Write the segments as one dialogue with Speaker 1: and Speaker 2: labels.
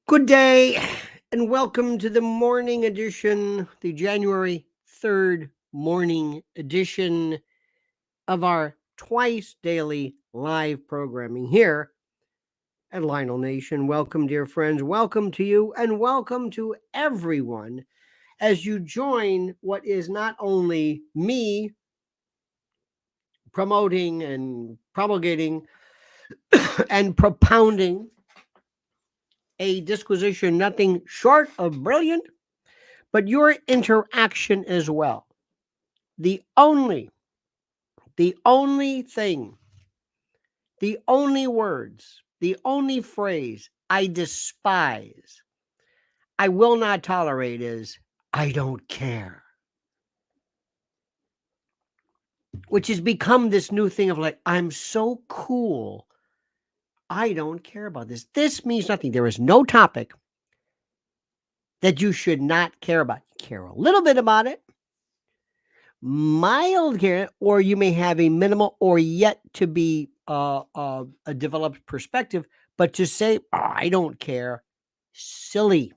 Speaker 1: Good day and welcome to the morning edition, the January 3rd morning edition of our twice daily live programming here at Lionel Nation. Welcome, dear friends. Welcome to you and welcome to everyone as you join what is not only me promoting and promulgating and propounding a disquisition nothing short of brilliant, but your interaction as well. The only, the only thing, the only words, the only phrase I despise, I will not tolerate is, I don't care. Which has become this new thing of like, I'm so cool. I don't care about this. This means nothing. There is no topic that you should not care about. Care a little bit about it, mild care, or you may have a minimal or yet to be a developed perspective, but to say, I don't care, silly.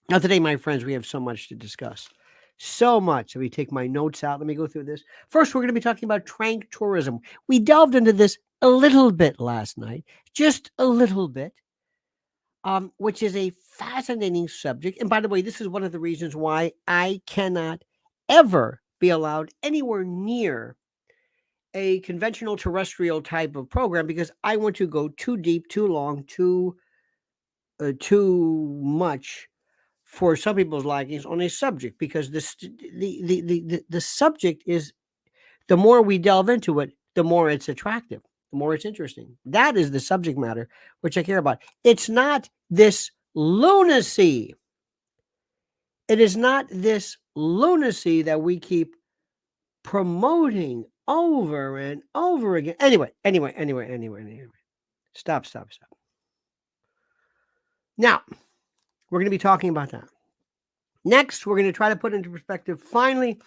Speaker 1: Now, today, my friends, we have so much to discuss. So much. Let me take my notes out. Let me go through this. First, we're going to be talking about Tranq tourism. We delved into this a little bit last night, just a little bit, which is a fascinating subject. And by the way, this is one of the reasons why I cannot ever be allowed anywhere near a conventional terrestrial type of program because I want to go too deep, too long, too much for some people's likings on a subject because the subject is, the more we delve into it, the more it's attractive, the more it's interesting. That is the subject matter which I care about. It's not this lunacy. It is not this lunacy that we keep promoting over and over again. Anyway. Stop. Now, we're going to be talking about that. Next, we're going to try to put into perspective, finally,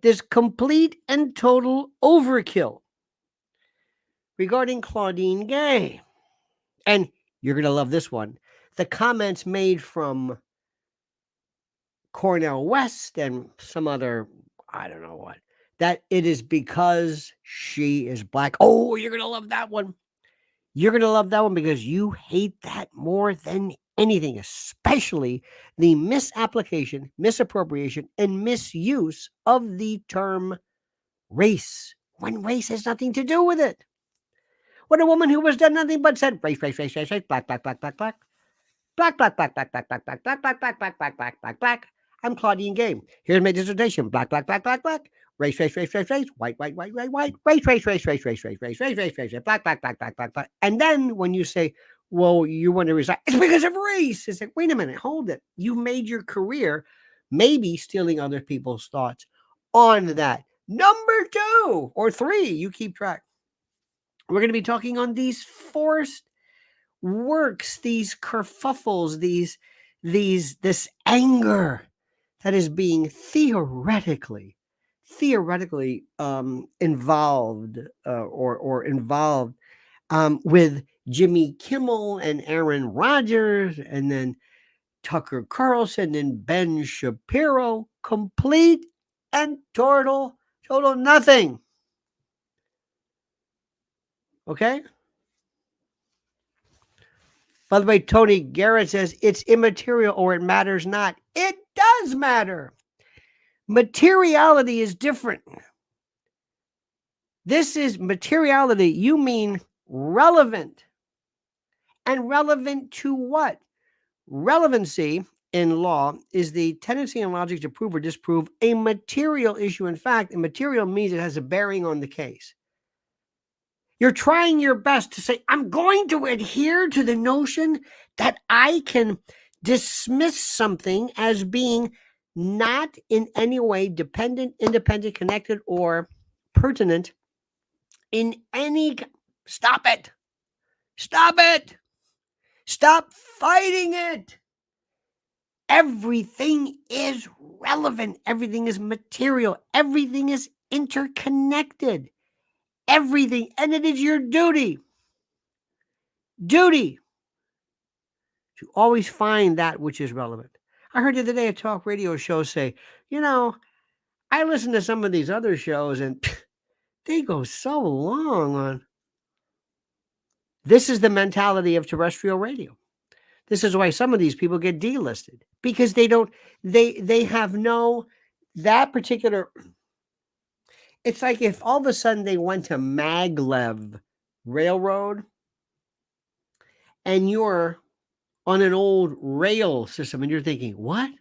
Speaker 1: this complete and total overkill regarding Claudine Gay. And you're going to love this one. The comments made from Cornell West and some other, I don't know what, that it is because she is black. Oh, you're going to love that one. You're going to love that one because you hate that more than anything, especially the misapplication, misappropriation, and misuse of the term race when race has nothing to do with it. When a woman who has done nothing but said race, black, black. I'm Claudine Gay. Here's my dissertation. Black. Race, white, race, black. And then when you say, well, you want to resign, it's because of race. It's like, wait a minute, hold it. You've made your career maybe stealing other people's thoughts on that. Number 2 or 3, you keep track. We're going to be talking on these forced works, these kerfuffles, this anger that is being theoretically involved with Jimmy Kimmel and Aaron Rodgers and then Tucker Carlson and Ben Shapiro. Complete and total nothing. Okay? By the way, Tony Garrett says it's immaterial or it matters not. It does matter. Materiality is different. This is materiality. You mean relevant. And relevant to what? Relevancy in law is the tendency and logic to prove or disprove a material issue. In fact, a material means it has a bearing on the case. You're trying your best to say, I'm going to adhere to the notion that I can dismiss something as being not in any way dependent, independent, connected, or pertinent in any. Stop it. Stop it. Stop fighting it. Everything is relevant. Everything is material. Everything is interconnected. Everything. And it is your duty To always find that which is relevant. I heard the other day a talk radio show say, I listen to some of these other shows and they go so long on. This is the mentality of terrestrial radio. This is why some of these people get delisted because they have no, that particular, it's like if all of a sudden they went to maglev railroad and you're on an old rail system and you're thinking, what?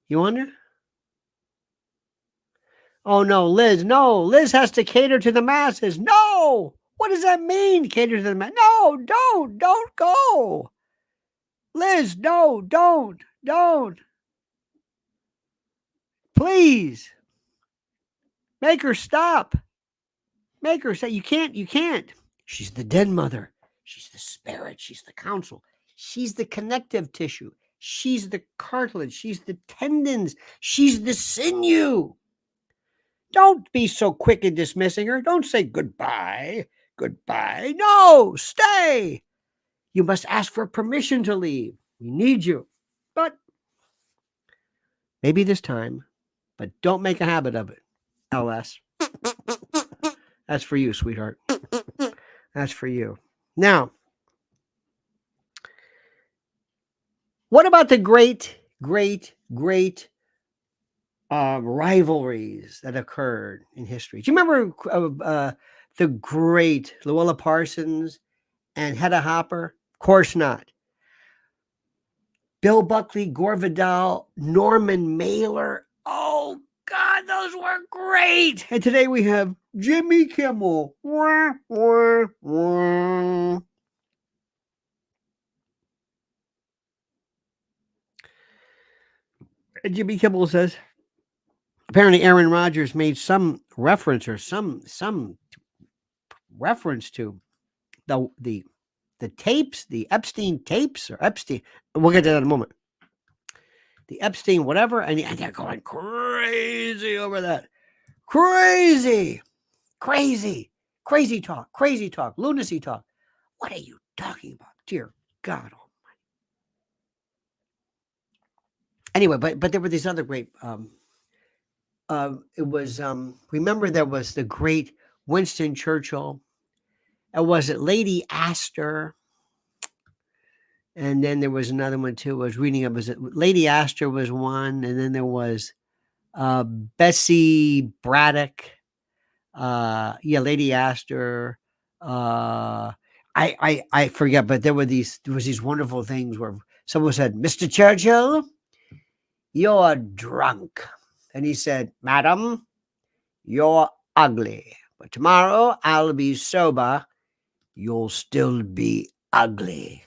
Speaker 1: You wonder? Oh no, Liz. No, Liz has to cater to the masses. No. What does that mean? Cater to the masses? No, don't go. Liz, no, don't. Please. Make her stop. Make her say, you can't. She's the den mother. She's the spirit. She's the counsel. She's the connective tissue. She's the cartilage. She's the tendons. She's the sinew. Don't be so quick in dismissing her. Don't say goodbye. Goodbye. No, stay. You must ask for permission to leave. We need you. But maybe this time, but don't make a habit of it. LS. That's for you, sweetheart. That's for you. Now, what about the great rivalries that occurred in history? Do you remember the great Luella Parsons and Hedda Hopper? Of course not. Bill Buckley, Gore Vidal, Norman Mailer. Oh, God, those were great. And today we have Jimmy Kimmel. Wah, wah, wah. And Jimmy Kimmel says, apparently Aaron Rodgers made some reference or some reference to the tapes, the Epstein tapes or Epstein. We'll get to that in a moment. The Epstein whatever, and they're going crazy over that. Crazy talk, lunacy talk. What are you talking about? Dear God Almighty. Anyway, but there were these other great. It was remember there was the great Winston Churchill. Was it Lady Astor? And then there was another one too. I was reading it. Was it Lady Astor was one, and then there was Bessie Braddock. Lady Astor. I forget, but there was these wonderful things where someone said, "Mr. Churchill, you're drunk," and he said, "Madam, you're ugly, but tomorrow I'll be sober. You'll still be ugly."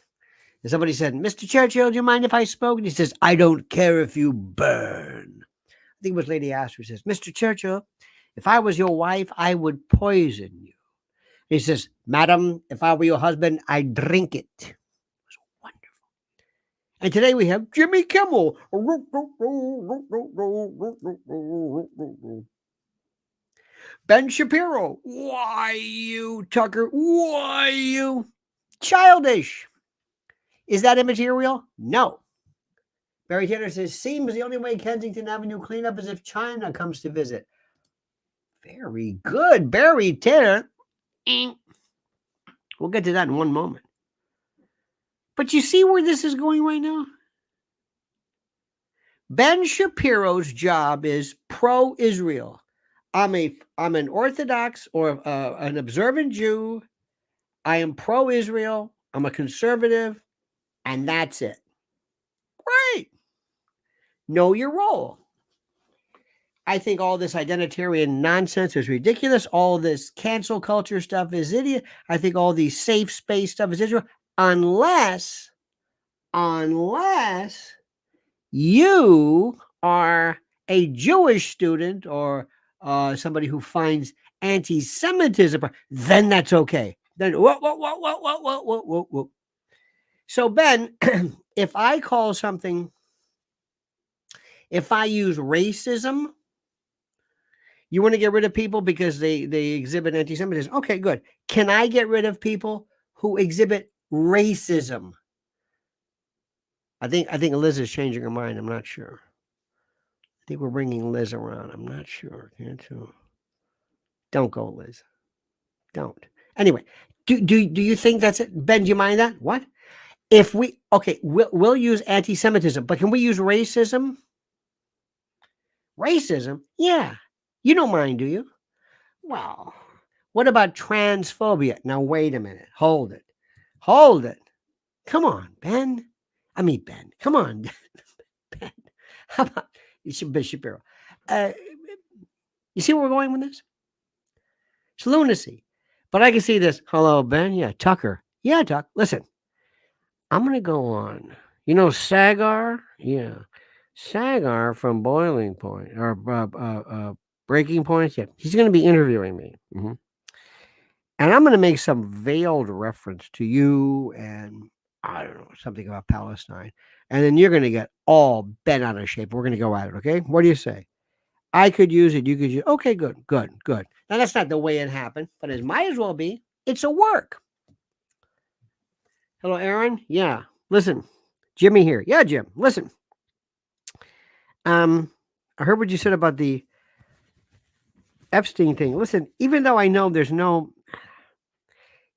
Speaker 1: And somebody said, "Mr. Churchill, do you mind if I smoke?" And he says, "I don't care if you burn." I think it was Lady Astor who says, "Mr. Churchill, if I was your wife, I would poison you." He says, "Madam, if I were your husband, I'd drink it." It was wonderful. And today we have Jimmy Kimmel. Ben Shapiro. Why you, Tucker? Why you? Childish. Is that immaterial? No. Barry Tanner says, "Seems the only way Kensington Avenue cleanup is if China comes to visit." Very good, Barry Tanner. We'll get to that in one moment. But you see where this is going right now? Ben Shapiro's job is pro-Israel. I'm an Orthodox or an observant Jew. I am pro-Israel. I'm a conservative, and that's it. Great. Know your role. I think all this identitarian nonsense is ridiculous. All this cancel culture stuff is idiot. I think all these safe space stuff is Israel. Unless you are a Jewish student or somebody who finds anti-Semitism, then that's okay. Then whoa. So Ben, if I use racism, you want to get rid of people because they exhibit anti-Semitism. Okay, good. Can I get rid of people who exhibit racism. I think Liz is changing her mind. I'm not sure. I think we're bringing Liz around. I'm not sure. Can't you? Don't go, Liz. Don't. Anyway, do you think that's it, Ben? Do you mind that? What if we? Okay, we'll use anti-Semitism, but can we use racism? Racism? Yeah. You don't mind, do you? Well, what about transphobia? Now wait a minute. Hold it. Hold it. Come on, Ben. I mean Ben. Come on, Ben. How about Bishop Shapiro? Uh, you see where we're going with this? It's lunacy. But I can see this. Hello, Ben. Yeah, Tucker. Yeah, Tuck. Listen, I'm going to go on. You know Sagar? Yeah. Sagar from Boiling Point or Breaking Points. Yeah. He's going to be interviewing me. And I'm going to make some veiled reference to you and I don't know, something about Palestine. And then you're going to get all bent out of shape. We're going to go at it. Okay. What do you say? I could use it. You could use it. Okay, good. Now, that's not the way it happened, but it might as well be. It's a work. Hello, Aaron. Yeah. Listen, Jimmy here. Yeah, Jim. Listen. I heard what you said about the Epstein thing. Listen, even though I know there's no,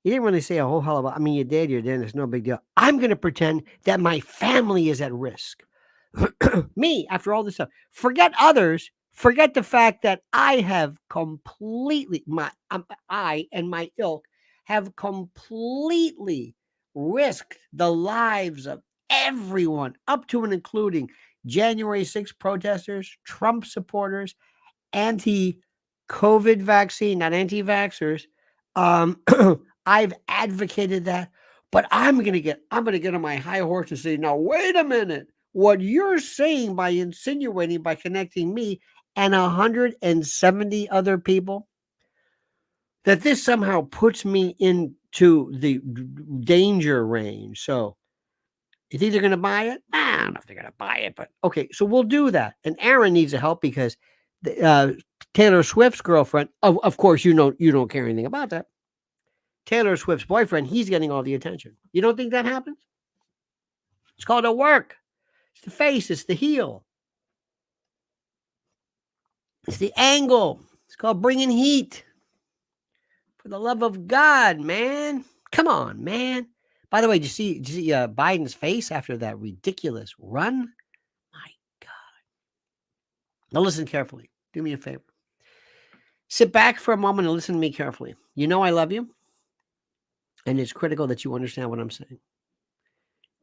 Speaker 1: you didn't really say a whole hell of a, I mean, you did. It's no big deal. I'm going to pretend that my family is at risk. Me, after all this stuff. Forget others. Forget the fact that I have completely, I and my ilk have completely risked the lives of everyone, up to and including January 6th protesters, Trump supporters, anti-COVID vaccine, not anti-vaxxers. I've advocated that, but I'm gonna get on my high horse and say, now wait a minute. What you're saying by insinuating, by connecting me and 170 other people, that this somehow puts me into the danger range. So you think they're going to buy it? I don't know if they're going to buy it, but okay. So we'll do that. And Aaron needs the help because Taylor Swift's girlfriend, of course, you don't care anything about that. Taylor Swift's boyfriend, he's getting all the attention. You don't think that happens? It's called a work. It's the face. It's the heel. It's the angle. It's called bringing heat. For the love of God, man. Come on, man. By the way, did you see Biden's face after that ridiculous run? My God. Now listen carefully. Do me a favor. Sit back for a moment and listen to me carefully. You know I love you. And it's critical that you understand what I'm saying.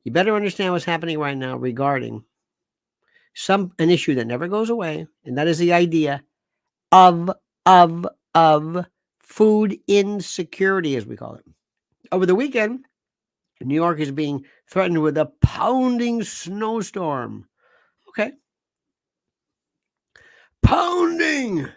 Speaker 1: You better understand what's happening right now regarding an issue that never goes away, and that is the idea of food insecurity, as we call it. Over the weekend, New York is being threatened with a pounding snowstorm. Okay. Pounding!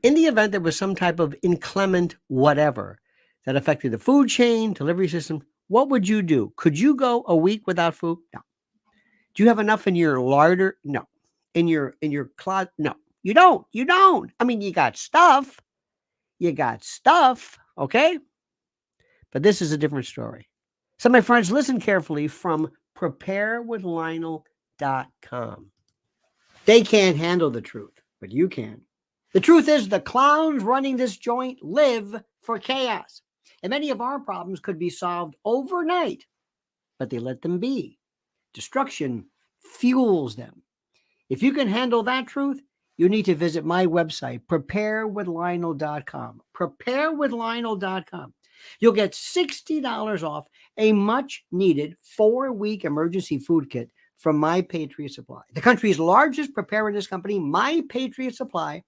Speaker 1: In the event there was some type of inclement whatever that affected the food chain, delivery system, what would you do? Could you go a week without food? No. Do you have enough in your larder? No. In your closet? No. You don't. I mean, you got stuff. Okay? But this is a different story. So, my friends, listen carefully from preparewithlionel.com. They can't handle the truth, but you can. The truth is the clowns running this joint live for chaos. And many of our problems could be solved overnight, but they let them be. Destruction fuels them. If you can handle that truth, you need to visit my website, preparewithlionel.com. Preparewithlionel.com. You'll get $60 off a much-needed 4-week emergency food kit from My Patriot Supply. The country's largest preparedness company, My Patriot Supply,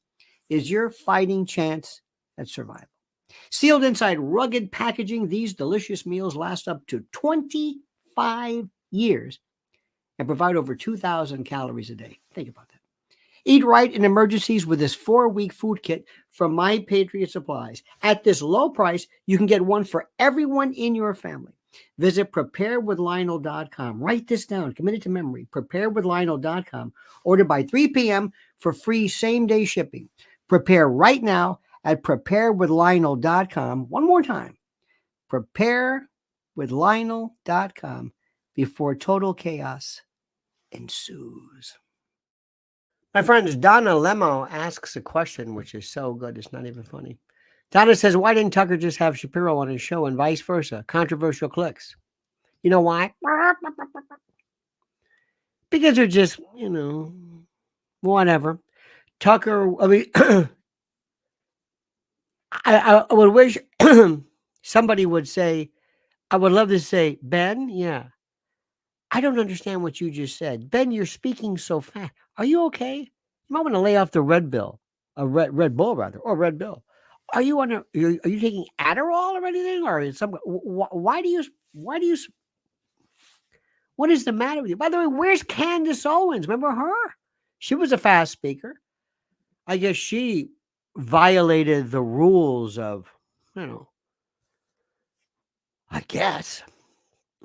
Speaker 1: is your fighting chance at survival. Sealed inside rugged packaging, these delicious meals last up to 25 years and provide over 2,000 calories a day. Think about that. Eat right in emergencies with this 4-week food kit from My Patriot Supplies. At this low price, you can get one for everyone in your family. Visit preparewithlionel.com. Write this down. Commit it to memory. Preparewithlionel.com. Order by 3 p.m. for free same-day shipping. Prepare right now at preparewithlionel.com. One more time. Preparewithlionel.com. with Lionel.com before total chaos ensues. My friends, Donna Lemo asks a question which is so good, it's not even funny. Donna says, why didn't Tucker just have Shapiro on his show and vice versa? Controversial clicks. You know why? Because they're just, whatever. Tucker, I mean, I would wish somebody would say, I would love to say, Ben, yeah, I don't understand what you just said. Ben, you're speaking so fast. Are you okay? You might want to lay off the Red Bill, a Red Bull rather, or Red Bill. Are you on are you taking Adderall or anything, or is some? Why do you? What is the matter with you? By the way, where's Candace Owens? Remember her? She was a fast speaker. I guess she violated the rules of, I guess.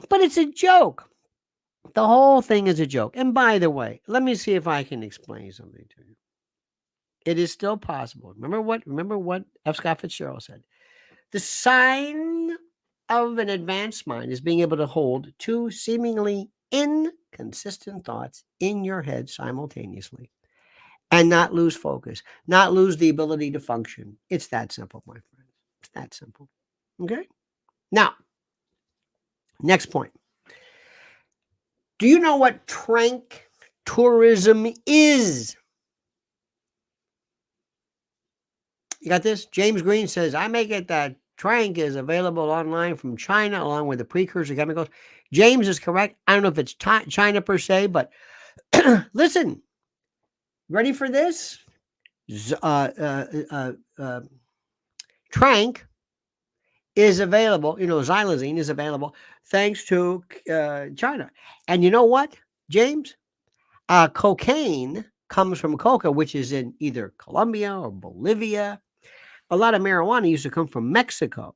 Speaker 1: But it's a joke. The whole thing is a joke. And by the way, let me see if I can explain something to you. It is still possible. Remember what F. Scott Fitzgerald said. The sign of an advanced mind is being able to hold two seemingly inconsistent thoughts in your head simultaneously and not lose focus, not lose the ability to function. It's that simple, my friends. It's that simple. Okay? Now, next point. Do you know what Tranq tourism is? You got this? James Green says, I make it that Tranq is available online from China along with the precursor chemicals. James is correct. I don't know if it's China per se, but listen, ready for this? Tranq is available, Xylazine is available thanks to China. And you know what, James? Cocaine comes from coca, which is in either Colombia or Bolivia. A lot of marijuana used to come from Mexico.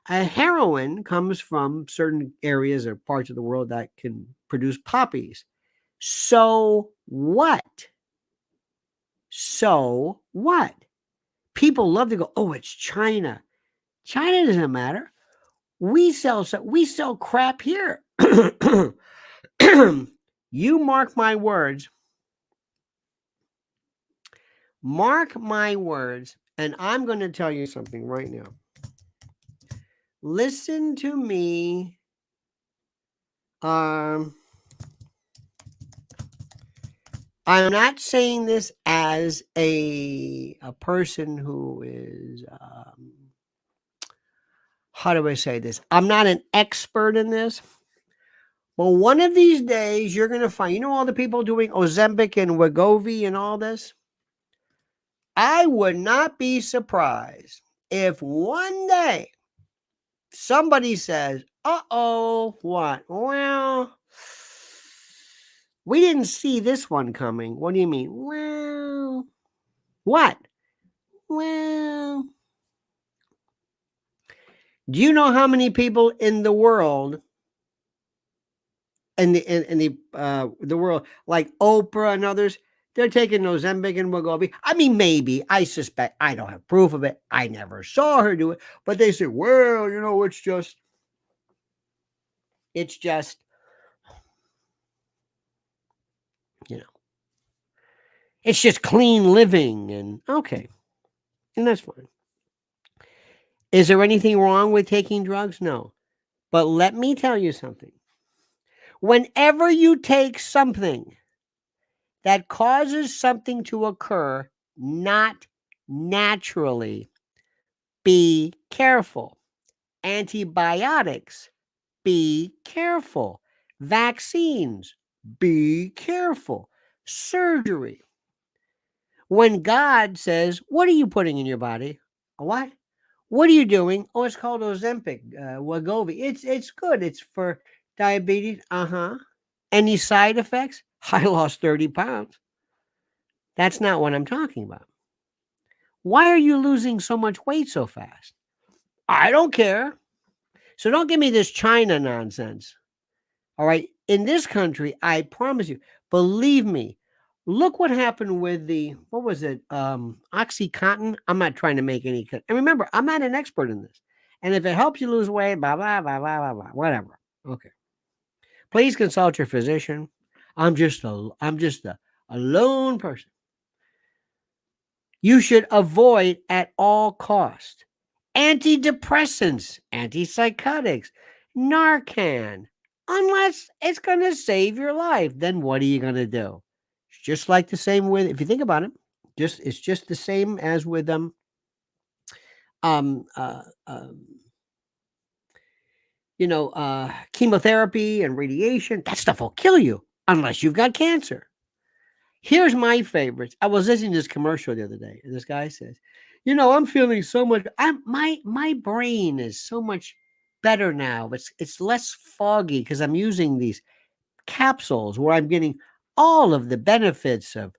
Speaker 1: Heroin comes from certain areas or parts of the world that can produce poppies. So what? So what? People love to go, oh, it's China. China doesn't matter. We sell crap here. You mark my words. Mark my words, and I'm going to tell you something right now. Listen to me. I'm not saying this as a person who is, how do I say this? I'm not an expert in this. Well, one of these days you're going to find, all the people doing Ozempic and Wegovy and all this? I would not be surprised if one day somebody says, uh-oh, what? Well, we didn't see this one coming. What do you mean? Well, what? Well, do you know how many people in the world, in the world, like Oprah and others, they're taking Ozempic and Wegovy? I mean, maybe. I suspect. I don't have proof of it. I never saw her do it. But they say, well, it's just, it's just clean living. And okay. And that's fine. Is there anything wrong with taking drugs? No. But let me tell you something. Whenever you take something that causes something to occur not naturally, be careful. Antibiotics, be careful. Vaccines, be careful. Surgery. When God says, what are you putting in your body? A what? What are you doing? Oh, it's called Ozempic, Wegovy. It's good. It's for diabetes. Any side effects? I lost 30 pounds. That's not what I'm talking about. Why are you losing so much weight so fast? I don't care. So don't give me this China nonsense. All right. In this country, I promise you, believe me, look what happened with what was it? Oxycontin. I'm not trying to make any cut. And remember, I'm not an expert in this. And if it helps you lose weight, blah, blah, blah, blah, blah, blah, whatever. Okay. Please consult your physician. I'm just a lone person. You should avoid at all cost antidepressants, antipsychotics, Narcan, unless it's going to save your life. Then what are you going to do? It's just like the same with, if you think about it, it's just the same as with um, uh, um, chemotherapy and radiation. That stuff will kill you unless you've got cancer. Here's my favorites. I was listening to this commercial the other day, and this guy says, I'm feeling so much. My brain is so much better now. It's less foggy because I'm using these capsules where I'm getting all of the benefits of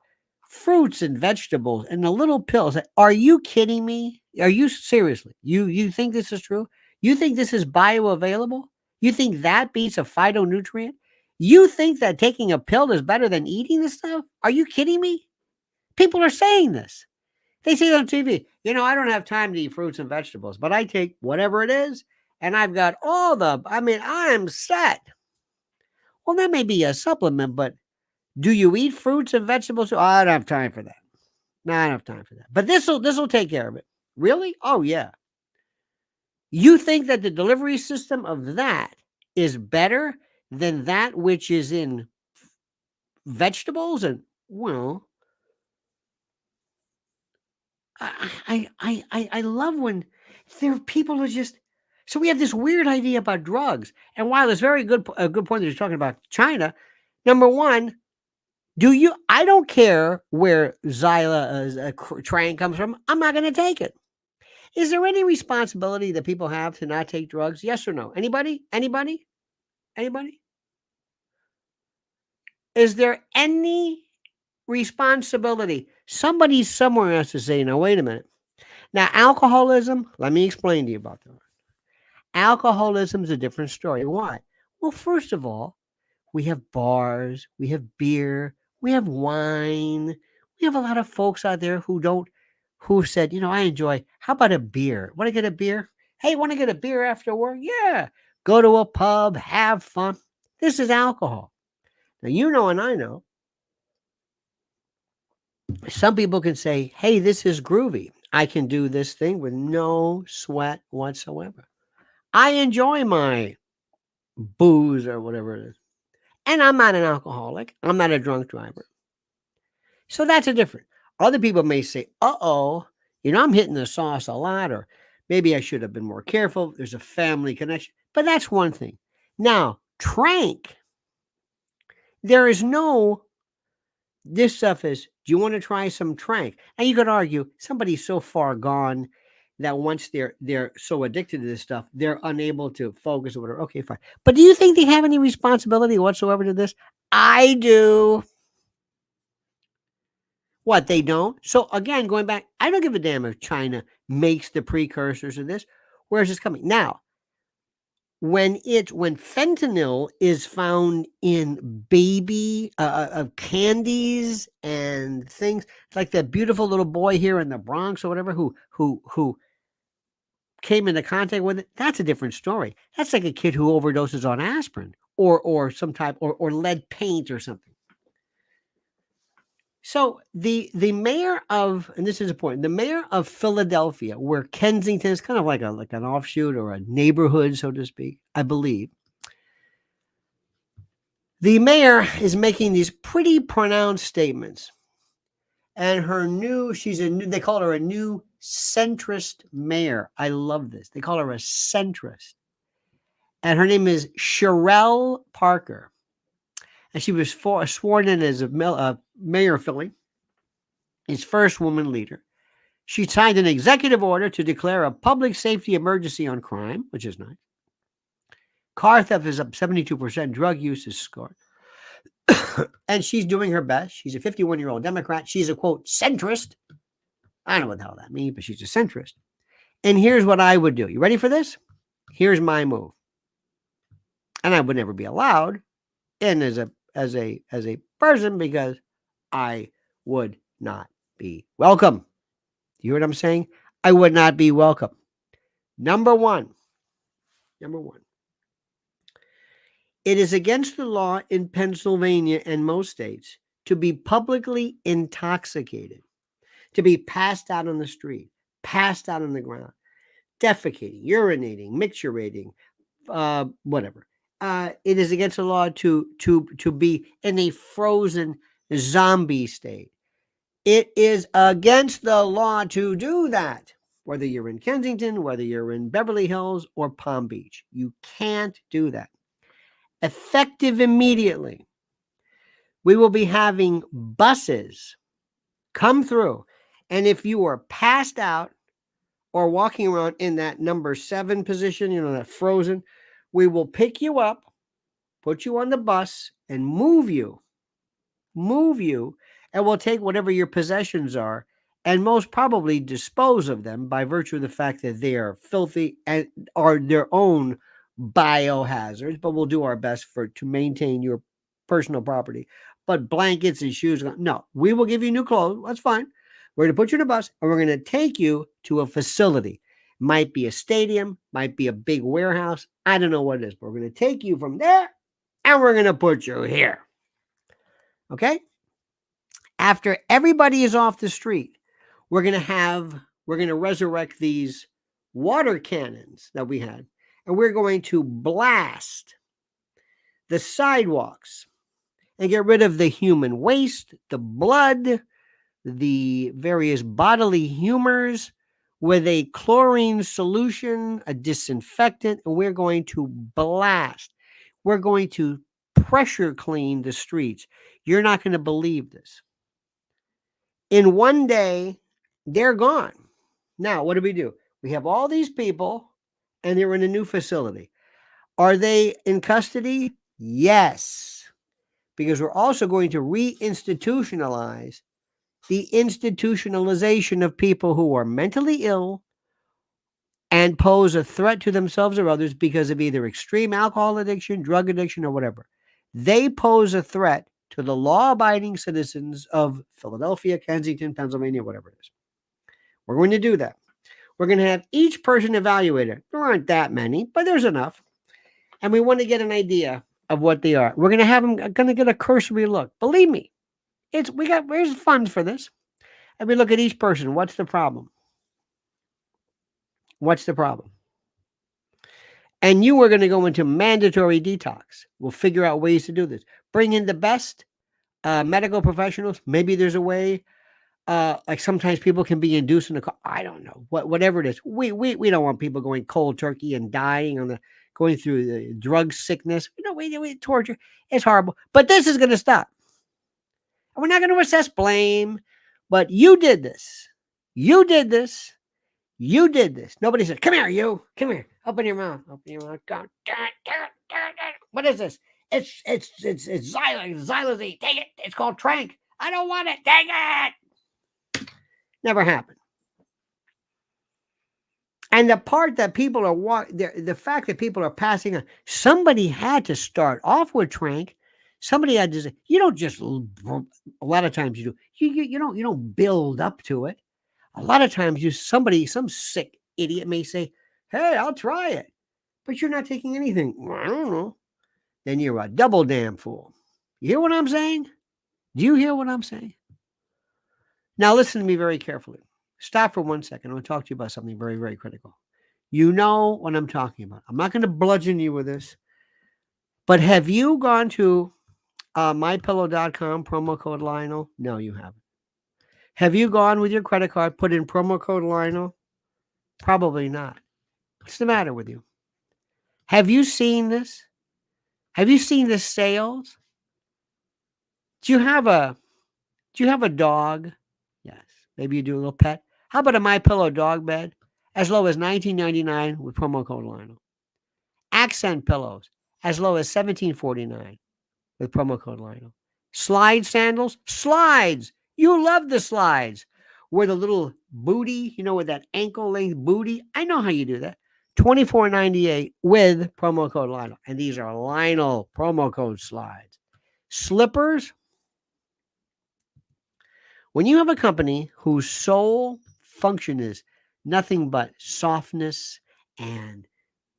Speaker 1: fruits and vegetables and the little pills. Are you kidding me? Are you seriously? You think this is true? You think this is bioavailable? You think that beats a phytonutrient? You think that taking a pill is better than eating this stuff? Are you kidding me? People are saying this. They say it on TV. I don't have time to eat fruits and vegetables, but I take whatever it is, and I've got I'm set. Well, that may be a supplement, but do you eat fruits and vegetables? Oh, I don't have time for that. No, I don't have time for that. But this will take care of it. Really? Oh yeah. You think that the delivery system of that is better than that which is in vegetables? And well, I love when there are people who just. So we have this weird idea about drugs, and while it's very good, a good point that you're talking about China. Number one, I don't care where Tranq comes from. I'm not going to take it. Is there any responsibility that people have to not take drugs? Yes or no? Anybody? Anybody? Anybody? Is there any responsibility? Somebody somewhere has to say, now, wait a minute. Now, alcoholism, let me explain to you about that. Alcoholism is a different story. Why? Well, first of all, we have bars, we have beer, we have wine. We have a lot of folks out there who said, I enjoy, how about a beer? Want to get a beer? Hey, want to get a beer after work? Yeah. Go to a pub, have fun. This is alcohol. Now, and I know some people can say, hey, this is groovy. I can do this thing with no sweat whatsoever. I enjoy my booze or whatever it is. And I'm not an alcoholic. I'm not a drunk driver. So that's a different. Other people may say, uh-oh, I'm hitting the sauce a lot, or maybe I should have been more careful. There's a family connection. But that's one thing. Now, Tranq, there is no, this stuff is, do you want to try some Tranq? And you could argue somebody's so far gone that once they're so addicted to this stuff, they're unable to focus or whatever. Okay, fine. But do you think they have any responsibility whatsoever to this? I do. What, they don't? So again, going back, I don't give a damn if China makes the precursors of this. Where's this coming? Now, when fentanyl is found in baby candies and things, like that beautiful little boy here in the Bronx or whatever who came into contact with it, that's a different story. That's like a kid who overdoses on aspirin or some type or lead paint or something. So the mayor of, and this is important, the mayor of Philadelphia, where Kensington is kind of like an offshoot or a neighborhood, so to speak, I believe. The mayor is making these pretty pronounced statements. And they call her a new centrist mayor. I love this. They call her a centrist. And her name is Sherelle Parker. And she was sworn in as a mayor of Philly, his first woman leader. She signed an executive order to declare a public safety emergency on crime, which is nice. Car theft is up 72%. Drug use is scored. And she's doing her best. She's a 51-year-old Democrat. She's a, quote, centrist. I don't know what the hell that means, but she's a centrist. And here's what I would do. You ready for this? Here's my move. And I would never be allowed in as a person because I would not be welcome. You hear what I'm saying? I would not be welcome. Number one, it is against the law in Pennsylvania and most states to be publicly intoxicated, to be passed out on the street, passed out on the ground, defecating, urinating, micturating, whatever. It is against the law to be in a frozen zombie state. It is against the law to do that, whether you're in Kensington, whether you're in Beverly Hills or Palm Beach. You can't do that. Effective immediately, we will be having buses come through. And if you are passed out or walking around in that number 7 position, that frozen, we will pick you up, put you on the bus, and move you, and we'll take whatever your possessions are and most probably dispose of them by virtue of the fact that they are filthy and are their own biohazards, but we'll do our best to maintain your personal property. But blankets and shoes, no, we will give you new clothes. That's fine. We're going to put you in a bus and we're going to take you to a facility. Might be a stadium, might be a big warehouse. I don't know what it is, but we're going to take you from there and we're going to put you here. Okay? After everybody is off the street, we're going to resurrect these water cannons that we had, and we're going to blast the sidewalks and get rid of the human waste, the blood, the various bodily humors with a chlorine solution, a disinfectant, and we're going to blast. We're going to pressure clean the streets. You're not going to believe this. In one day, they're gone. Now, what do? We have all these people, and they're in a new facility. Are they in custody? Yes, because we're also going to reinstitutionalize the institutionalization of people who are mentally ill and pose a threat to themselves or others because of either extreme alcohol addiction, drug addiction, or whatever. They pose a threat to the law-abiding citizens of Philadelphia, Kensington, Pennsylvania, whatever it is. We're going to do that. We're going to have each person evaluated. There aren't that many, but there's enough. And we want to get an idea of what they are. We're going to have them going to get a cursory look. Believe me, there's funds for this. And we look at each person. What's the problem? What's the problem? And you are going to go into mandatory detox. We'll figure out ways to do this. Bring in the best medical professionals. Maybe there's a way. Like sometimes people can be induced in a car. I don't know. Whatever it is. We don't want people going cold turkey and dying going through the drug sickness. We torture. It's horrible. But this is going to stop. And we're not going to assess blame. But you did this. You did this. You did this. Nobody said, come here, you. Come here. Open your mouth. Open your mouth. Go. What is this? It's Xylazine. Take it. It's called Tranq. I don't want it. Take it. Never happened. And the part that people are the fact that people are passing on, somebody had to start off with Tranq. Somebody had to say, you don't just, a lot of times you do. You don't build up to it. A lot of times some sick idiot may say, hey, I'll try it. But you're not taking anything. Well, I don't know. Then you're a double damn fool. You hear what I'm saying? Do you hear what I'm saying? Now listen to me very carefully. Stop for 1 second. I want to talk to you about something very, very critical. You know what I'm talking about. I'm not going to bludgeon you with this. But have you gone to mypillow.com, promo code Lionel? No, you haven't. Have you gone with your credit card, put in promo code Lionel? Probably not. What's the matter with you? Have you seen this? Have you seen the sales? Do you have a dog? Yes. Maybe you do a little pet. How about a MyPillow dog bed? As low as $19.99 with promo code Lionel. Accent pillows as low as $17.49 with promo code Lionel. Slide sandals? Slides! You love the slides. Where the little booty, with that ankle length booty. I know how you do that. $24.98 with promo code Lionel. And these are Lionel promo code slides. Slippers. When you have a company whose sole function is nothing but softness and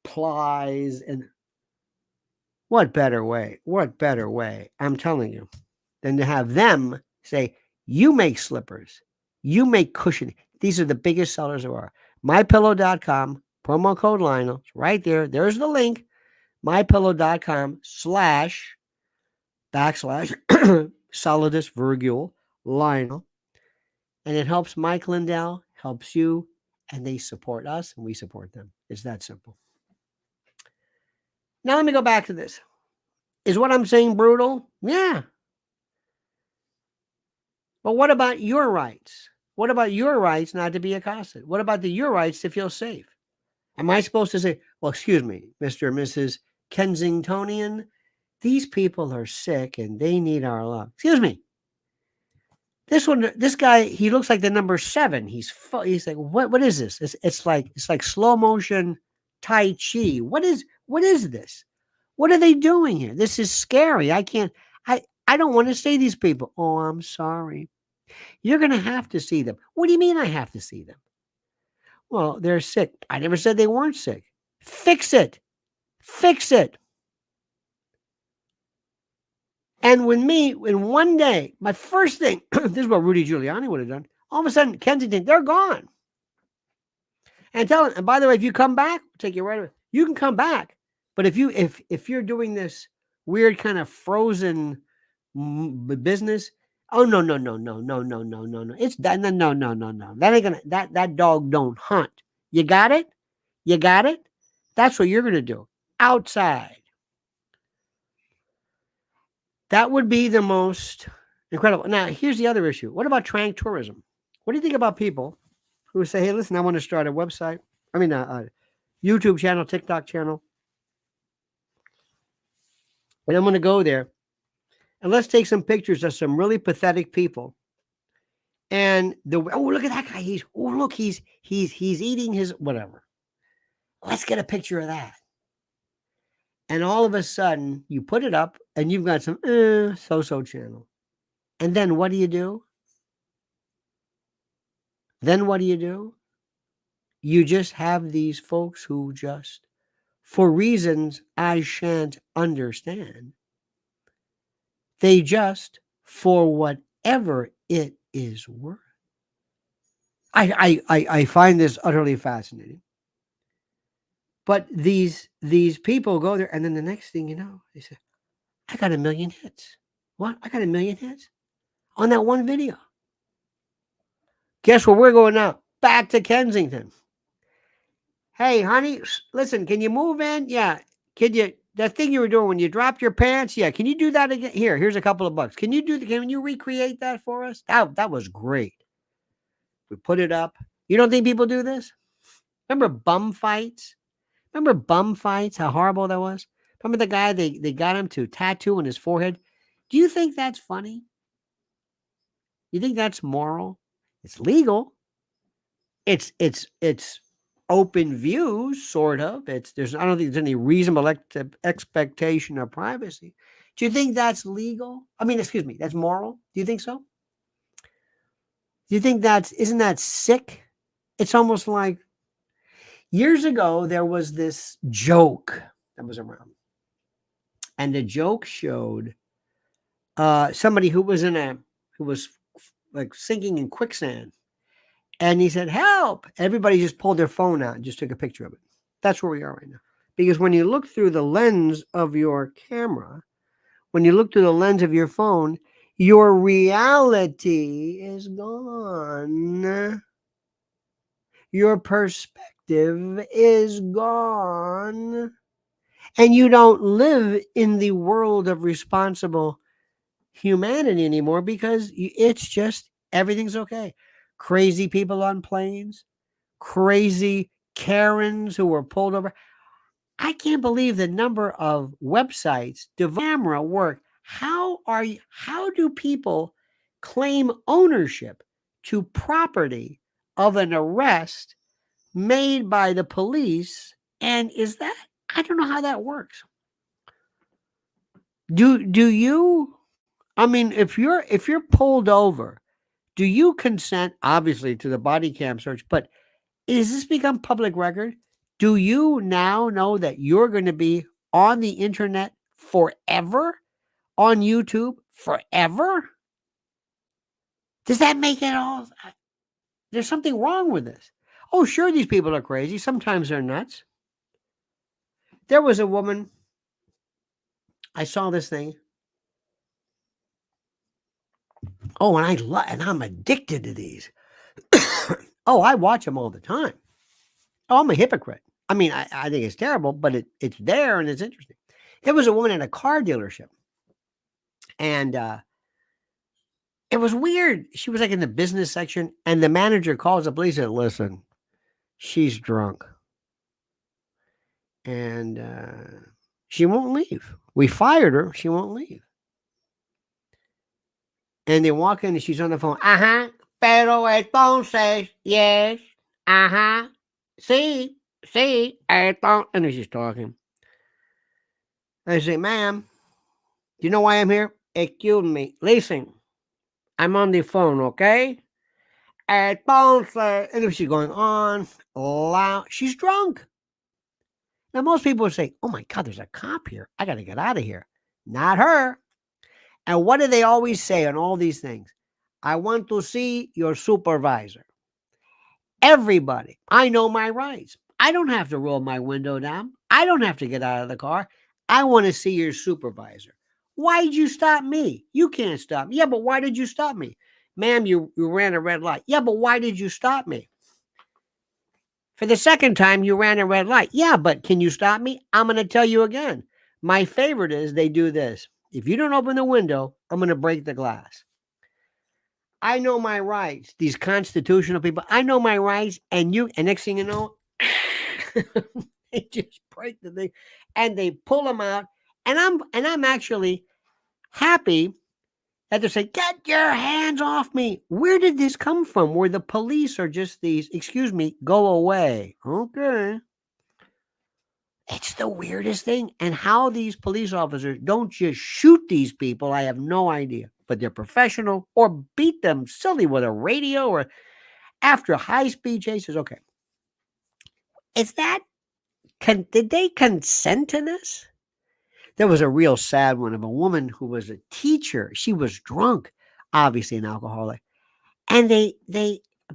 Speaker 1: plies. And what better way? What better way? I'm telling you, than to have them say, you make slippers, you make cushioning. These are the biggest sellers there are. MyPillow.com, promo code Lionel. It's right there. There's the link. MyPillow.com // solidus virgule Lionel. And it helps Mike Lindell, helps you, and they support us and we support them. It's that simple. Now let me go back to this. Is what I'm saying brutal? Yeah. But what about your rights? What about your rights not to be accosted? What about your rights to feel safe? Am I supposed to say, well, excuse me, Mr. and Mrs. Kensingtonian, these people are sick and they need our love. Excuse me. This guy, he looks like the number 7. He's like, what is this? It's like slow motion Tai Chi. What is this? What are they doing here? This is scary. I don't want to see these people. Oh, I'm sorry. You're going to have to see them. What do you mean I have to see them? Well, they're sick. I never said they weren't sick. Fix it. Fix it. And with me, in one day, my first thing, this is what Rudy Giuliani would have done. All of a sudden, Kensington, they're gone. And tell them, and by the way, if you come back, we'll take you right away. You can come back. But if you're doing this weird kind of frozen business, oh no. It's that no. That ain't gonna that dog don't hunt. You got it? You got it? That's what you're gonna do. Outside. That would be the most incredible. Now, here's the other issue. What about Tranq tourism? What do you think about people who say, hey, listen, I want to start a website. I mean, a YouTube channel, TikTok channel. And I'm going to go there. And let's take some pictures of some really pathetic people. And look at that guy. He's eating his whatever. Let's get a picture of that. And all of a sudden, you put it up and you've got some so-so channel. And then what do? You just have these folks who just, for reasons I shan't understand, they just, for whatever it is worth. I find this utterly fascinating. But these people go there, and then the next thing you know, they say, I got 1 million hits. What? I got 1 million hits on that one video. Guess where we're going now? Back to Kensington. Hey, honey, listen, can you move in? Yeah. That thing you were doing when you dropped your pants? Yeah. Can you do that again? Here's a couple of bucks. Can you recreate that for us? That was great. We put it up. You don't think people do this? Remember bum fights? How horrible that was? Remember the guy they got him to tattoo on his forehead? Do you think that's funny? You think that's moral? It's legal. It's open views, sort of. I don't think there's any reasonable expectation of privacy. Do you think that's legal? I mean, excuse me, that's moral? Do you think so? Do you think isn't that sick? It's almost like years ago, there was this joke that was around. And the joke showed somebody who was like sinking in quicksand. And he said, help. Everybody just pulled their phone out and just took a picture of it. That's where we are right now. Because when you look through the lens of your camera, when you look through the lens of your phone, your reality is gone. Your perspective is gone. And you don't live in the world of responsible humanity anymore because it's just everything's okay. Crazy people on planes, crazy Karens who were pulled over. I can't believe the number of websites camera work. How do people claim ownership to property of an arrest made by the police? And I don't know how that works. Do you? I mean, if you're pulled over, do you consent, obviously, to the body cam search? But is this become public record? Do you now know that you're going to be on the internet forever? On YouTube forever? Does that make it all? There's something wrong with this. Oh, sure, these people are crazy. Sometimes they're nuts. There was a woman, I saw this thing. Oh, and I'm addicted to these. Oh, I watch them all the time. Oh, I'm a hypocrite. I mean, I think it's terrible, but it's there and it's interesting. There was a woman at a car dealership, and it was weird. She was like in the business section, and the manager calls the police and said, "Listen, she's drunk, and she won't leave. We fired her. She won't leave." And they walk in, and she's on the phone. Pero entonces, yes, sí, sí, and then she's talking. I say, "Ma'am, do you know why I'm here? Excuse me. Listen, I'm on the phone, okay? Entonces," and she's going on loud. She's drunk. Now, most people would say, "Oh my God, there's a cop here. I got to get out of here." Not her. And what do they always say on all these things? "I want to see your supervisor." Everybody, I know my rights. I don't have to roll my window down. I don't have to get out of the car. I want to see your supervisor. Why did you stop me? You can't stop me. Yeah, but why did you stop me? "Ma'am, you ran a red light." Yeah, but why did you stop me? "For the second time, you ran a red light." Yeah, but can you stop me? "I'm going to tell you again." My favorite is they do this. "If you don't open the window, I'm going to break the glass." I know my rights. These constitutional people, I know my rights, and next thing you know, they just break the thing, and they pull them out, and I'm actually happy that they're saying, "Get your hands off me." Where did this come from? Where the police are just these, "Excuse me, go away." Okay. It's the weirdest thing. And how these police officers don't just shoot these people, I have no idea. But they're professional, or beat them silly with a radio, or after high-speed chases. Okay. Is that, did they consent to this? There was a real sad one of a woman who was a teacher. She was drunk, obviously an alcoholic. And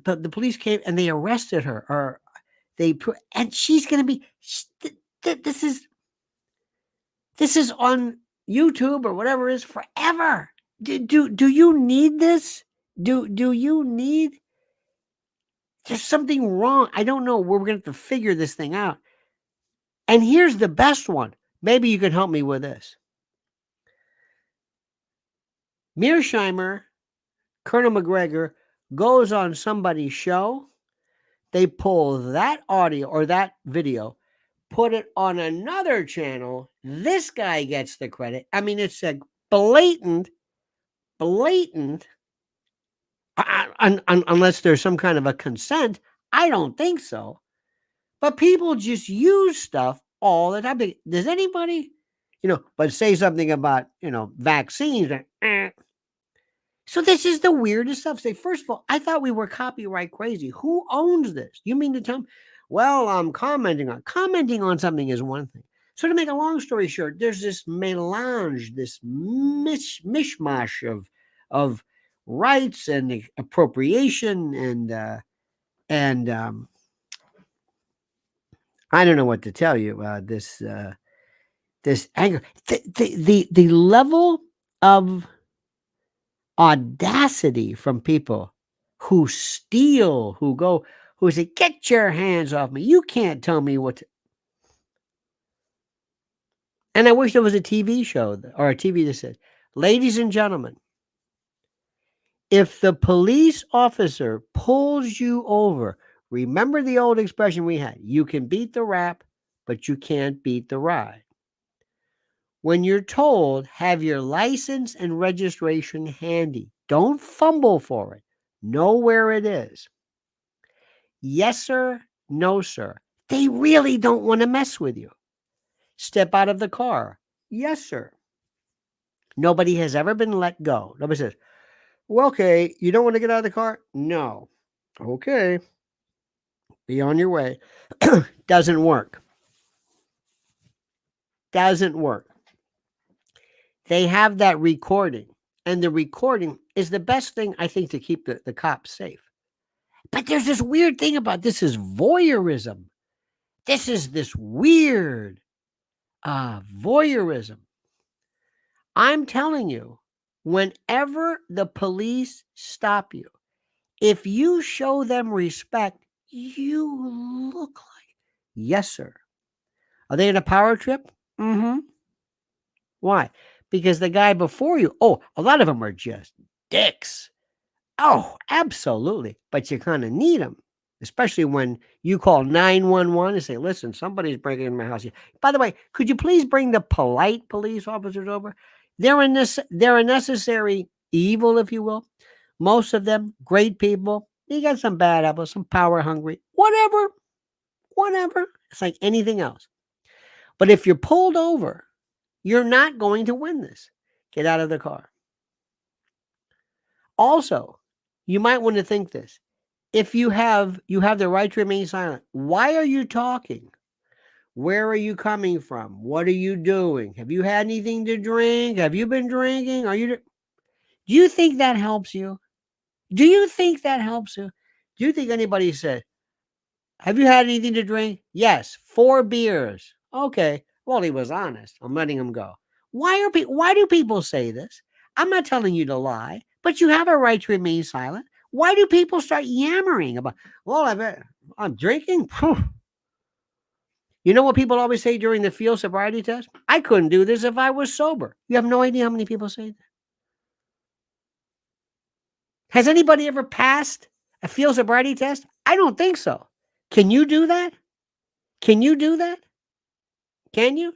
Speaker 1: but the police came and they arrested her, or and she's going to be, this is on YouTube or whatever it is forever. Do you need this? Do you need? There's something wrong. I don't know. We're going to have to figure this thing out. And here's the best one. Maybe you can help me with this. Mearsheimer, Colonel McGregor goes on somebody's show. They pull that audio or that video, put it on another channel. This guy gets the credit. I mean, it's a blatant, unless there's some kind of a consent. I don't think so. But people just use stuff all the time. Does anybody, but say something about, vaccines? So this is the weirdest stuff. Say, first of all, I thought we were copyright crazy. Who owns this? You mean to tell me? Well, I'm commenting on something is one thing. So to make a long story short, there's this melange, this mishmash of rights and appropriation and I don't know what to tell you. This anger, the level of audacity from people who steal, who say, "Get your hands off me. You can't tell me what to." And I wish there was a TV show or a TV that said, "Ladies and gentlemen, if the police officer pulls you over, remember the old expression we had, you can beat the rap, but you can't beat the ride. When you're told, have your license and registration handy. Don't fumble for it. Know where it is. Yes, sir. No, sir. They really don't want to mess with you. Step out of the car. Yes, sir. Nobody has ever been let go. Nobody says, "Well, okay, you don't want to get out of the car?" No. Okay. Be on your way. Doesn't work. Doesn't work. They have that recording, and the recording is the best thing, I think, to keep the cops safe. But there's this weird thing about this is voyeurism. This is this weird voyeurism. I'm telling you, whenever the police stop you, if you show them respect, you look like, yes, sir. Are they in a power trip? Mm-hmm. Why? Because the guy before you, a lot of them are just dicks. Oh, absolutely. But you kind of need them, especially when you call 911 and say, listen, somebody's breaking into my house. By the way, could you please bring the polite police officers over? They're a necessary evil, if you will. Most of them, great people. You got some bad apples, some power hungry, whatever. It's like anything else. But if you're pulled over, you're not going to win this. Get out of the car. Also, you might want to think this. If you have the right to remain silent, why are you talking? Where are you coming from? What are you doing? Have you had anything to drink? Have you been drinking? Do you think that helps you? Do you think that helps you? Do you think anybody said, have you had anything to drink? Yes, 4 beers. Okay. Well, he was honest. I'm letting him go. Why do people say this? I'm not telling you to lie, but you have a right to remain silent. Why do people start yammering about, well, I'm drinking? You know what people always say during the field sobriety test? I couldn't do this if I was sober. You have no idea how many people say that. Has anybody ever passed a field sobriety test? I don't think so. Can you do that? Can you do that? Can you?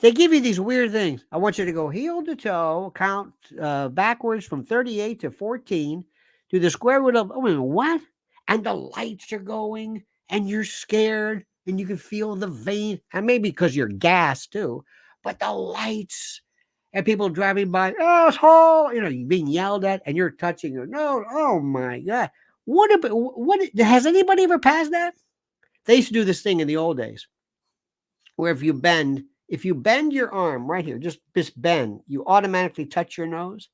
Speaker 1: They give you these weird things. I want you to go heel to toe, count backwards from 38 to 14, do the square root of, what? And the lights are going, and you're scared, and you can feel the vein, and maybe because you're gassed too, but the lights, and people driving by, asshole, you're being yelled at, and you're touching your nose. Oh my God. What has anybody ever passed that? They used to do this thing in the old days where if you bend your arm right here, just bend, you automatically touch your nose.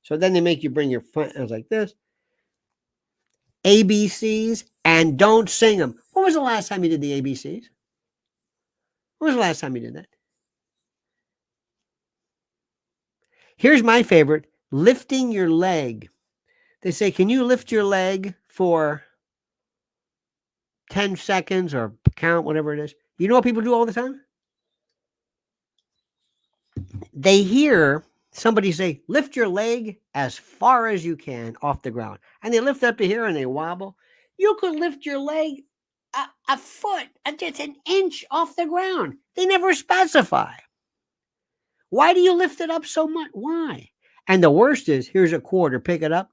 Speaker 1: So then they make you bring your front hands like this. ABCs, and don't sing them. When was the last time you did the ABCs? When was the last time you did that? Here's my favorite, lifting your leg. They say, can you lift your leg for 10 seconds or count, whatever it is? You know what people do all the time? They hear somebody say, lift your leg as far as you can off the ground. And they lift up to here and they wobble. You could lift your leg a foot, just an inch off the ground. They never specify. Why do you lift it up so much? Why? And the worst is, here's a quarter, pick it up,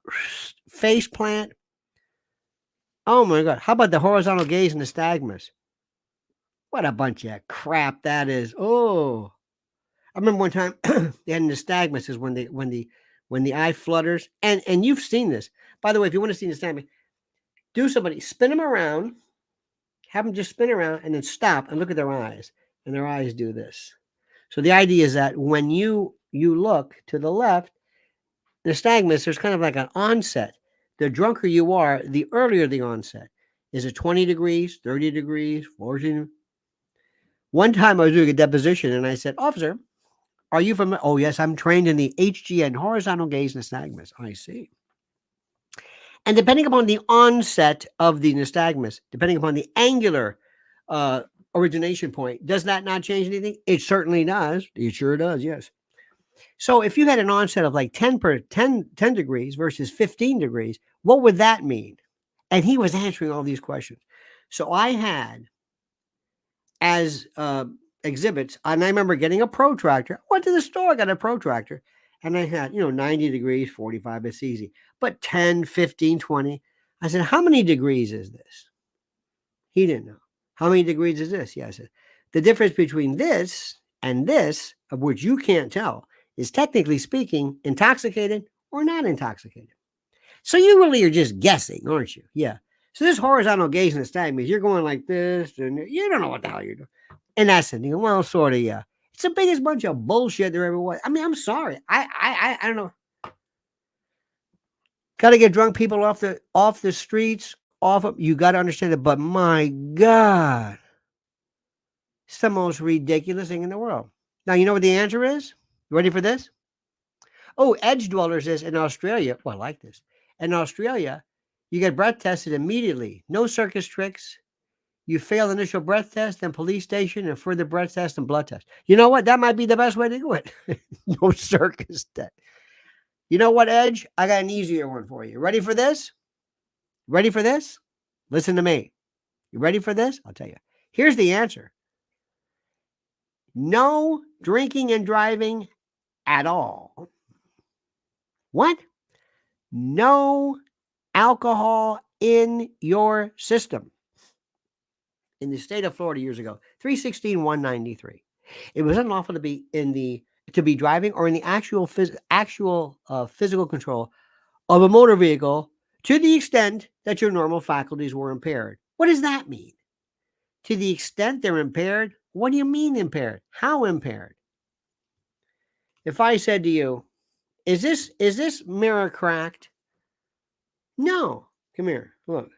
Speaker 1: face plant. Oh my God. How about the horizontal gaze and nystagmus? What a bunch of crap that is. Oh, I remember one time they had nystagmus is when the eye flutters, and you've seen this. By the way, if you want to see nystagmus, spin them around, have them just spin around, and then stop and look at their eyes, and their eyes do this. So the idea is that when you look to the left, nystagmus, there's kind of like an onset. The drunker you are, the earlier the onset. Is it 20 degrees, 30 degrees, 14? One time I was doing a deposition, and I said, officer, are you familiar? Oh, yes, I'm trained in the HGN, horizontal gaze nystagmus. I see. And depending upon the onset of the nystagmus, depending upon the angular origination point, does that not change anything? It certainly does. It sure does, yes. So if you had an onset of like 10 degrees versus 15 degrees, what would that mean? And he was answering all these questions. So I had, as exhibits, and I remember getting a protractor. I went to the store, got a protractor, and I had, 90 degrees, 45, it's easy. But 10, 15, 20. I said, how many degrees is this? He didn't know. How many degrees is this? Yeah, I said, the difference between this and this, of which you can't tell, is technically speaking intoxicated or not intoxicated. So you really are just guessing, aren't you? Yeah. So this horizontal gaze and stag means you're going like this, and you don't know what the hell you're doing. And that's it. You go, well, sort of, yeah. It's the biggest bunch of bullshit there ever was. I mean, I'm sorry. I don't know. Got to get drunk people off the streets. Off of, you got to understand it. But my God, it's the most ridiculous thing in the world. Now you know what the answer is. You ready for this? Oh, Edge Dwellers is in Australia. Well, I like this. In Australia, you get breath tested immediately. No circus tricks. You fail initial breath test, then police station, and further breath test and blood test. You know what? That might be the best way to do it. No circus test. You know what, Edge? I got an easier one for you. Ready for this? Ready for this? Listen to me. You ready for this? I'll tell you. Here's the answer. No drinking and driving at all. What? No alcohol in your system. In the state of Florida years ago, 316-193. It was unlawful to be driving or in the actual physical control of a motor vehicle to the extent that your normal faculties were impaired. What does that mean? To the extent they're impaired? What do you mean impaired? How impaired? If I said to you, is this mirror cracked? No. Come here. Look.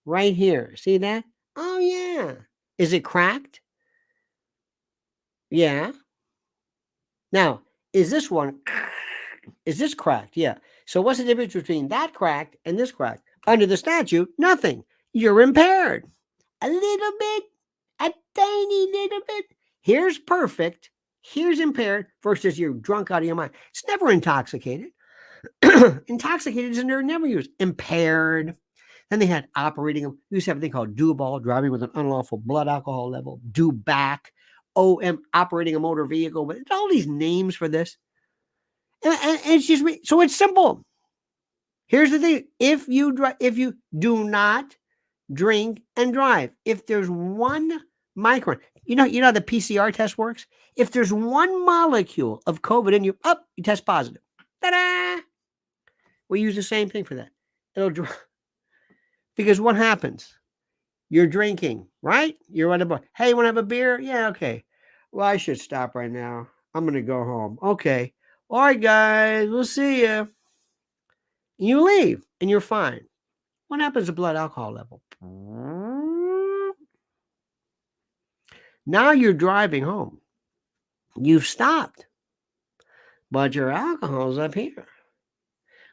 Speaker 1: Right here. See that? Oh, yeah. Is it cracked? Yeah. Now, is this cracked? Yeah. So what's the difference between that cracked and this cracked? Under the statute, nothing. You're impaired. A little bit, a tiny little bit. Here's perfect. Here's impaired versus you're drunk out of your mind. It's never intoxicated. Intoxicated is never used. Impaired. Then they had operating. You used to have a thing called do ball, driving with an unlawful blood alcohol level. Do back. OM, operating a motor vehicle. But all these names for this. And it's just so it's simple. Here's the thing: if you do not drink and drive, if there's one micron, you know how the PCR test works. If there's one molecule of COVID in you, you test positive. Ta-da! We use the same thing for that. It'll because what happens? You're drinking, right? You're at a bar. Hey, you want to have a beer? Yeah, okay. Well, I should stop right now. I'm gonna go home. Okay. All right, guys. We'll see you. You leave, and you're fine. What happens to blood alcohol level? Now you're driving home. You've stopped, but your alcohol's up here.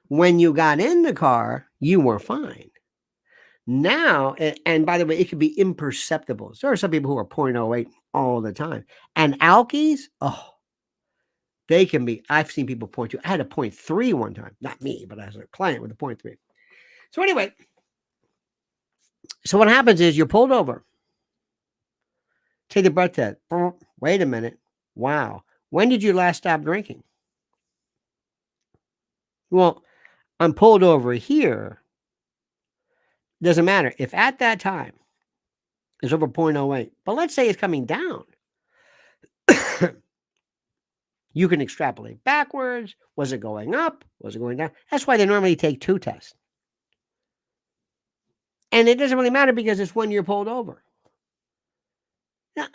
Speaker 1: When you got in the car, you were fine. Now, and by the way, it could be imperceptible. There are some people who are 0.08 all the time. And alkies, they can be. I've seen people 0.2. I had a 0.3 one time. Not me, but as a client with a 0.3. So anyway, so what happens is you're pulled over. Take the breath test. Wait a minute. Wow. When did you last stop drinking? Well, I'm pulled over here. Doesn't matter. If at that time it's over 0.08, but let's say it's coming down, you can extrapolate backwards. Was it going up? Was it going down? That's why they normally take two tests. And it doesn't really matter because it's when you're pulled over. Now,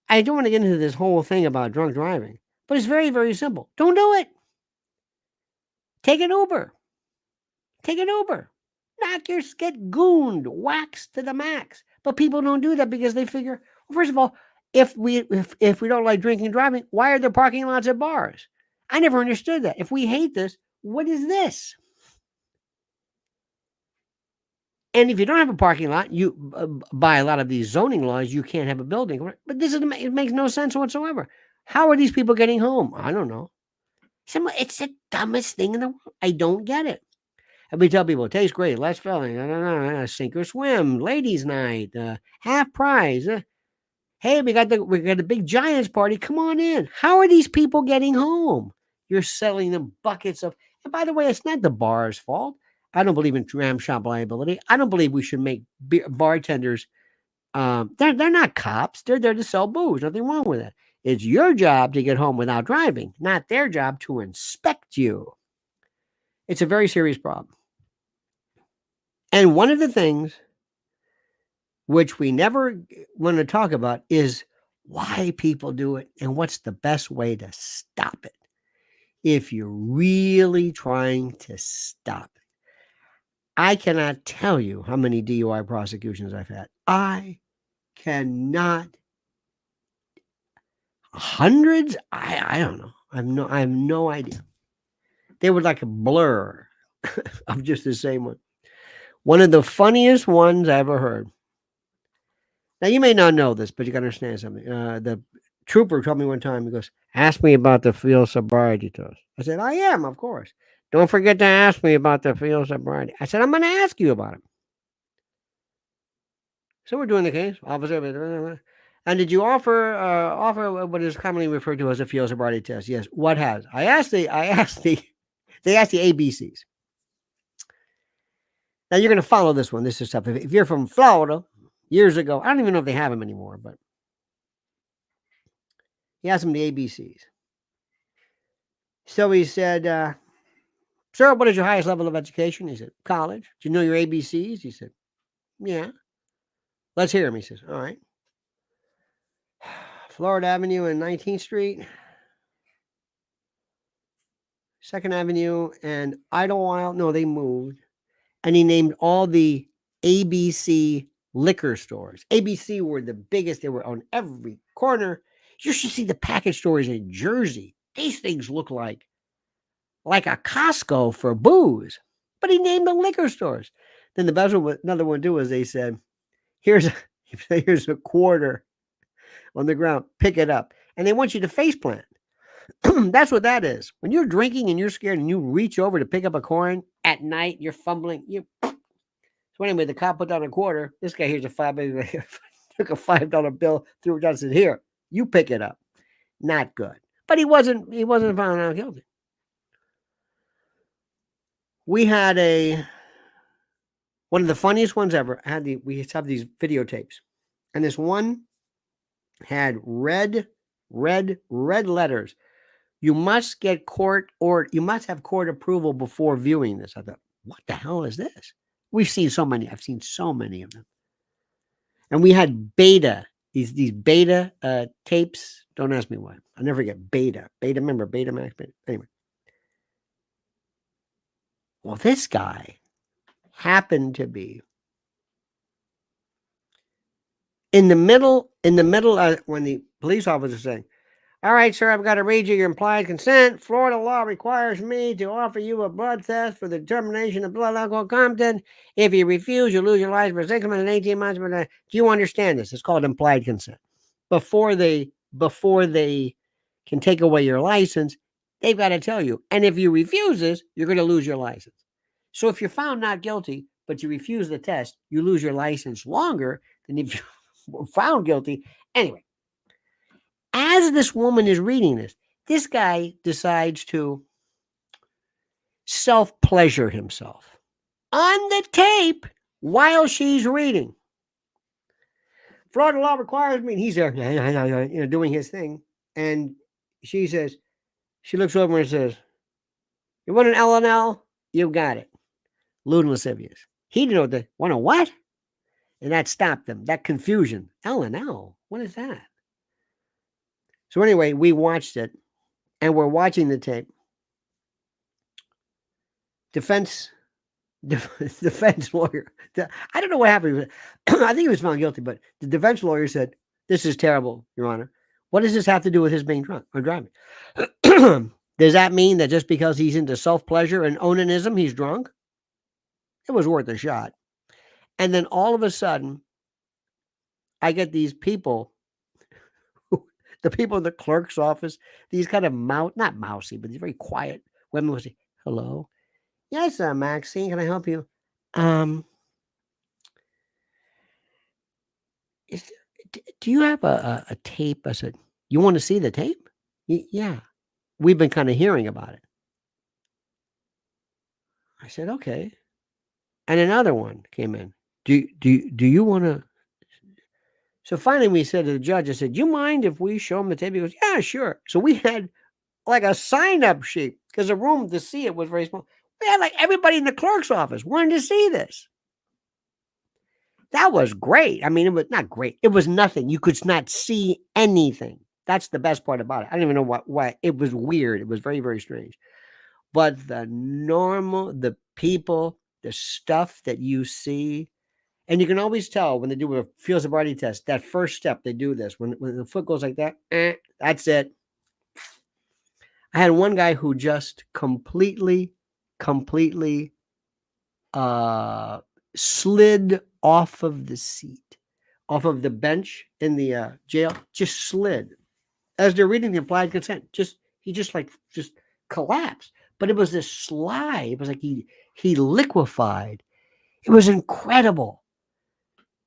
Speaker 1: I don't want to get into this whole thing about drunk driving, but it's very, very simple. Don't do it. Take an Uber. Take an Uber. Get gooned, waxed to the max. But people don't do that because they figure, well, first of all, if we don't like drinking and driving, why are there parking lots at bars? I never understood that. If we hate this, what is this? And if you don't have a parking lot, you by a lot of these zoning laws, you can't have a building. But it makes no sense whatsoever. How are these people getting home? I don't know. It's the dumbest thing in the world. I don't get it. And we tell people, it tastes great, less filling, sink or swim, ladies' night, half price. Hey, we got the big Giants party. Come on in. How are these people getting home? You're selling them buckets of. And by the way, it's not the bar's fault. I don't believe in dram shop liability. I don't believe we should make bartenders. They're not cops. They're there to sell booze. Nothing wrong with it. It's your job to get home without driving, not their job to inspect you. It's a very serious problem. And one of the things which we never want to talk about is why people do it and what's the best way to stop it if you're really trying to stop it. I cannot tell you how many DUI prosecutions I've had. I cannot. Hundreds? I don't know. I have no idea. They were like a blur of just the same one. One of the funniest ones I ever heard. Now you may not know this, but you got to understand something. The trooper told me one time. He goes, "Ask me about the field sobriety test." I said, "I am, of course. Don't forget to ask me about the field sobriety." I said, "I'm going to ask you about it." So we're doing the case, officer. And did you offer what is commonly referred to as a field sobriety test? Yes. What has? They asked the ABCs. Now you're going to follow this one. This is tough. If you're from Florida, years ago, I don't even know if they have them anymore, but he asked them the ABCs. So he said, "Sir, what is your highest level of education?" He said, "College." "Do you know your ABCs?" He said, "Yeah." "Let's hear them." He says, "All right. Florida Avenue and 19th Street, 2nd Avenue and Idlewild." No, they moved. And he named all the ABC liquor stores. ABC were the biggest. They were on every corner. You should see the package stores in Jersey. These things look like a Costco for booze. But he named them liquor stores. Then the best one, another one too, was they said, here's a quarter on the ground. Pick it up. And they want you to face plant. That's what that is. When you're drinking and you're scared and you reach over to pick up a coin at night, you're fumbling. So anyway, the cop put down a quarter. This guy here's a $5. Took a $5 bill, threw it down, and said, "Here, you pick it up." Not good. But he wasn't found out guilty. We had one of the funniest ones ever. We used to have these videotapes. And this one had red letters. You must have court approval before viewing this. I thought, what the hell is this? I've seen so many of them. And we had beta, these beta tapes. Don't ask me why. I'll never forget beta. Remember Betamax? Anyway. Well, this guy happened to be in the middle when the police officer was saying, "All right, sir, I've got to read you your implied consent. Florida law requires me to offer you a blood test for the determination of blood alcohol content. If you refuse, you lose your license for 6 months and 18 months. But do you understand this? It's called implied consent. Before they can take away your license, they've got to tell you. And if you refuse this, you're going to lose your license. So if you're found not guilty, but you refuse the test, you lose your license longer than if you were found guilty. Anyway, as this woman is reading this guy decides to self-pleasure himself on the tape while she's reading. Florida law requires me. And he's there, doing his thing. And she looks over and says, "You want an L&L? You got it." Lewd and lascivious. He didn't know want a what? And that stopped them. That confusion. L&L? What is that? So anyway, we watched it. And we're watching the tape. Defense lawyer. I don't know what happened. I think he was found guilty, but the defense lawyer said, "This is terrible, Your Honor. What does this have to do with his being drunk or driving? Does that mean that just because he's into self-pleasure and onanism, he's drunk?" It was worth a shot. And then all of a sudden, I get these people, the people in the clerk's office, these kind of not mousy, but these very quiet women will say, "Hello. Yes, Maxine, can I help you? Do you have a tape?" I said, "You want to see the tape?" "Yeah. We've been kind of hearing about it." I said, "Okay." And another one came in. Do you want to? So finally we said to the judge, I said, "Do you mind if we show him the tape?" He goes, "Yeah, sure." So we had like a sign-up sheet because the room to see it was very small. We had like everybody in the clerk's office wanted to see this. That was great. I mean, it was not great. It was nothing. You could not see anything. That's the best part about it. I don't even know what it was weird. It was very, very strange. But the people, the stuff that you see, and you can always tell when they do a field sobriety test, that first step they do this. When the foot goes like that, that's it. I had one guy who just completely slid off of the seat, off of the bench in the jail, just slid as they're reading the implied consent. He just collapsed. But it was this slide. It was like he liquefied. It was incredible.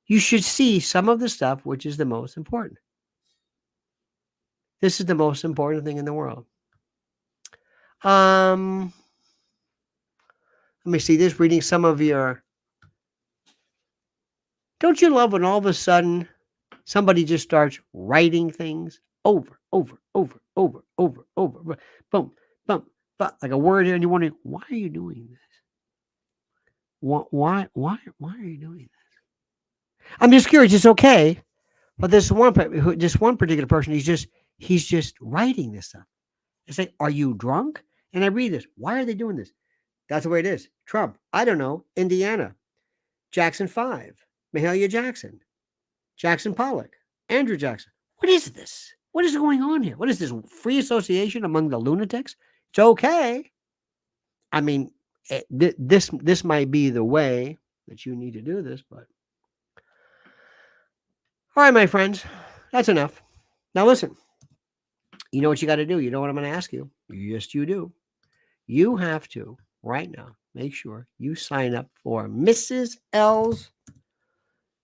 Speaker 1: You should see some of the stuff which is the most important. This is the most important thing in the world. Let me see this. Reading some of your. Don't you love when all of a sudden somebody just starts writing things over, boom, boom, like a word here, and you're wondering, why are you doing this? Why are you doing this? I'm just curious. It's okay, but this one particular person, he's just writing this stuff. It's like, are you drunk? And I read this. Why are they doing this? That's the way it is. Trump. I don't know. Indiana. Jackson 5. Mahalia Jackson. Jackson Pollock. Andrew Jackson. What is this? What is going on here? What is this free association among the lunatics? It's okay. I mean, this might be the way that you need to do this, but all right, my friends, that's enough. Now listen, you know what you got to do. You know what I'm going to ask you? Yes, you do. You have to right now make sure you sign up for Mrs. L's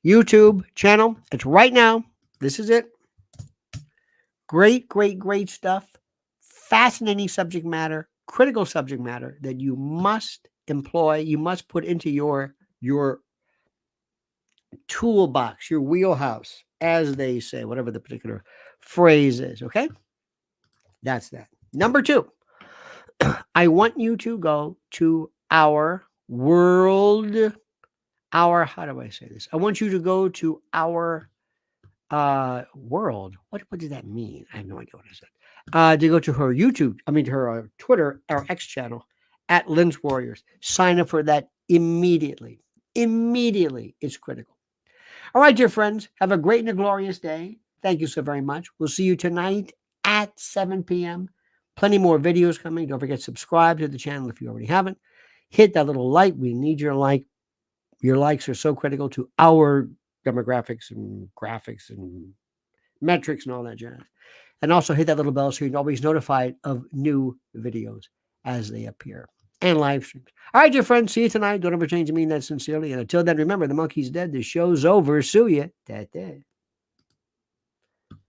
Speaker 1: YouTube channel. It's right now. This is it. Great stuff. Fascinating subject matter, critical subject matter that you must employ, you must put into your toolbox, your wheelhouse, as they say, whatever the particular phrase is, okay? That's that. Number 2, I want you to go to our world, how do I say this? I want you to go to our world. What does that mean? I have no idea what I said. To go to her YouTube, her Twitter, our X channel at Lynn's Warriors. Sign up for that immediately. Immediately. It's critical. All right, dear friends, have a great and a glorious day. Thank you so very much. We'll see you tonight at 7 p.m. Plenty more videos coming. Don't forget, subscribe to the channel if you already haven't. Hit that little like. We need your like. Your likes are so critical to our demographics and graphics and metrics and all that jazz. And also hit that little bell so you're always notified of new videos as they appear and live streams. All right, dear friends, see you tonight. Don't ever change. I mean that sincerely. And until then, remember, the monkey's dead. The show's over. Sue ya.